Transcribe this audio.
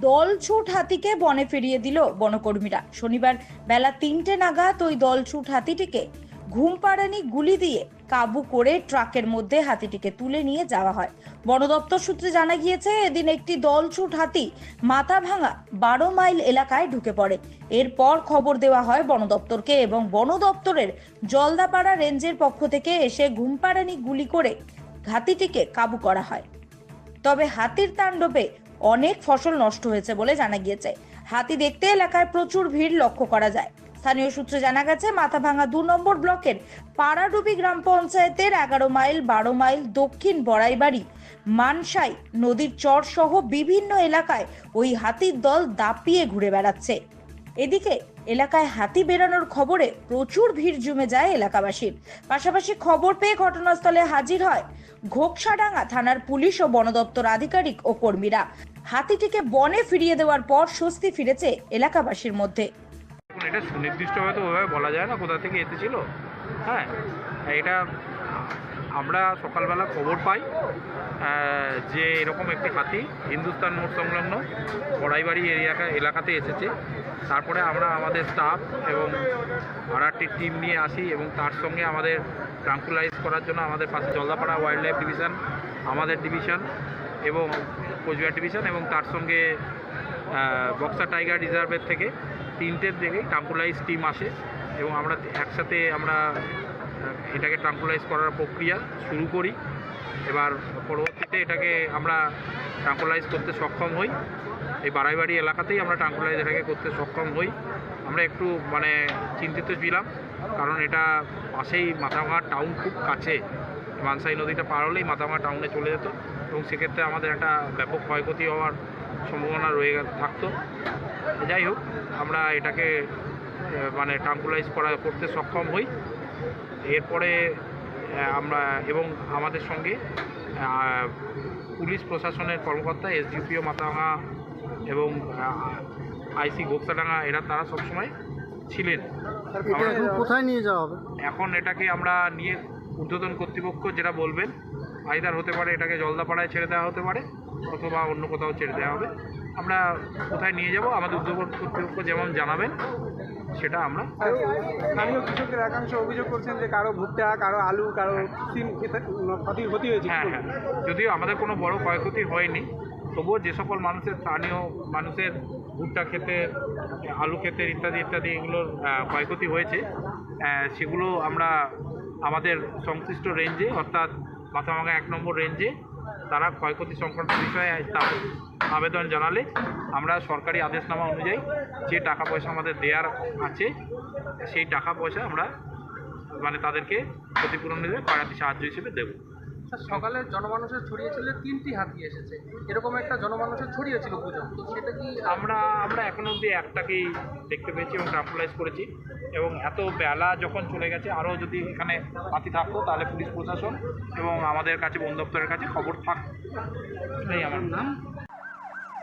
দলছুট হাতিকে বনে ফিরিয়ে দিল বনকর্মীরা। শনিবার বেলা 3টে নাগাদ ওই দলছুট হাতিটিকে ঘুমপাড়ানি গুলি দিয়ে কাবু করে ট্রাকের মধ্যে হাতিটিকে তুলে নিয়ে যাওয়া হয়। বন দপ্তর সূত্রে জানা গিয়েছে, এদিন একটি দলছুট হাতি মাথাভাঙা 12 মাইল এলাকায় ঢুকে পড়ে। এরপর খবর দেওয়া হয় বন দপ্তরকে এবং বন দপ্তরের জলদাপাড়া রেঞ্জের পক্ষ থেকে এসে ঘুমপাড়ানি গুলি করে হাতিটিকে কাবু করা হয়। তবে হাতির তাণ্ডবে অনেক ফসল নষ্ট হয়েছে বলে জানা গিয়েছে। হাতি দেখতে এলাকায় প্রচুর ভিড় লক্ষ্য করা যায়। স্থানীয় সূত্রে জানা গেছে, মাথাভাঙা 2 নম্বর ব্লকের পাড়াডুবি গ্রাম পঞ্চায়েতের 11 মাইল 12 মাইল দক্ষিণ বড়াইবাড়ি মানসাই নদীর চর সহ বিভিন্ন এলাকায় ওই হাতির দল দাপিয়ে ঘুরে বেড়াচ্ছে। এদিকে এলাকায় হাতি বেরানোর খবরে প্রচুর ভিড় জমে যায় এলাকাবাসীর। পাশাপাশি খবর পেয়ে ঘটনাস্থলে হাজির হয় ঘোকসাডাঙ্গা থানার পুলিশ ও বন দপ্তর আধিকারিক ও কর্মীরা। হাতিটিকে বনে ফিরিয়ে দেওয়ার পর স্বস্তি ফিরেছে এলাকাবাসীর মধ্যে। এটা সুনির্দিষ্টভাবে তো ওইভাবে বলা যায় না কোথা থেকে এসেছিল। হ্যাঁ, এটা আমরা সকালবেলা খবর পাই যে এরকম একটি হাতি হিন্দুস্তান মোড় সংলগ্ন বড়াইবাড়ি এলাকাতে এসেছে। তারপরে আমরা আমাদের স্টাফ এবং আরআরটি টিম নিয়ে আসি এবং তার সঙ্গে আমাদের ট্রাঙ্কুলাইজ করার জন্য আমাদের পাশে জলদাপাড়া ওয়াইল্ড লাইফ ডিভিশন, আমাদের ডিভিশন এবং কোচবিহার ডিভিশন এবং তার সঙ্গে বক্সা টাইগার রিজার্ভের থেকে 3টের দিকে ট্রাঙ্কুলাইজ টিম আসে এবং আমরা একসাথে এটাকে ট্রাঙ্কুলাইজ করার প্রক্রিয়া শুরু করি। এবার পরবর্তীতে এটাকে আমরা ট্রাঙ্কুলাইজ করতে সক্ষম হই। এই বাড়াইবাড়ি এলাকাতেই আমরা ট্রাঙ্কুলাইজ এটাকে করতে সক্ষম হই। আমরা একটু চিন্তিত ছিলাম, কারণ এটা পাশেই মাথাভাঙা টাউন খুব কাছে, মানসাই নদীটা পার হলেই মাথাভাঙা টাউনে চলে যেত এবং সেক্ষেত্রে আমাদের একটা ব্যাপক ক্ষয়ক্ষতি হওয়ার সম্ভাবনা থাকতো। যাই হোক, আমরা এটাকে ট্রাঙ্কুলাইজ করতে সক্ষম হই। এরপরে আমরা এবং আমাদের সঙ্গে পুলিশ প্রশাসনের কর্মকর্তা, এসডিপিও মাথাভাঙা এবং আইসি ঘোকসাডাঙ্গা তারা সবসময় ছিলেন। কোথায় নিয়ে যাওয়া হবে? এখন এটাকে আমরা নিয়ে ঊর্ধ্বতন কর্তৃপক্ষ যেটা বলবেন, আইদার হতে পারে এটাকে জলদাপাড়ায় ছেড়ে দেওয়া হতে পারে অথবা অন্য কোথাও ছেড়ে দেওয়া হবে। আমরা কোথায় নিয়ে যাব আমাদের ঊর্ধ্বতন কর্তৃপক্ষ যেমন জানাবেন সেটা আমরা। স্থানীয় কৃষকদের একাংশ অভিযোগ করছেন যে কারো ভুট্টা, কারো আলু, কারো সিম ক্ষতি হয়েছে। হ্যাঁ, যদিও আমাদের কোনো বড় ক্ষয়ক্ষতি হয়নি, তবুও যে সকল স্থানীয় মানুষের ভুট্টা ক্ষেতে, আলু ক্ষেতের ইত্যাদি ইত্যাদি এগুলোর ক্ষয়ক্ষতি হয়েছে, সেগুলো আমরা আমাদের সংশ্লিষ্ট রেঞ্জে অর্থাৎ মাথাভাঙা 1 নম্বর রেঞ্জে তারা ক্ষয়ক্ষতি সংক্রান্ত বিষয়ে তার আবেদন জানালে আমরা সরকারি আদেশনামা অনুযায়ী যে টাকা পয়সা আমাদের দেওয়ার আছে সেই টাকা পয়সা আমরা তাদেরকে ক্ষতিপূরণ হিসেবে বাড়াতে সাহায্য হিসেবে দেবো। সকালে জনমানুষের ছড়িয়েছিল 3টি হাতি এসেছে, এরকম একটা জনমানুষের ছড়িয়েছিল পুজো, তো সেটা কি আমরা এখন অবধি একটাকেই দেখতে পেয়েছি এবং ট্রাঙ্কুলাইজ করেছি। এবং এত বেলা যখন চলে গেছে, আরও যদি এখানে হাতি থাকতো তাহলে পুলিশ প্রশাসন এবং আমাদের কাছে বন দপ্তরের কাছে খবর থাকতো। এই আমার নাম।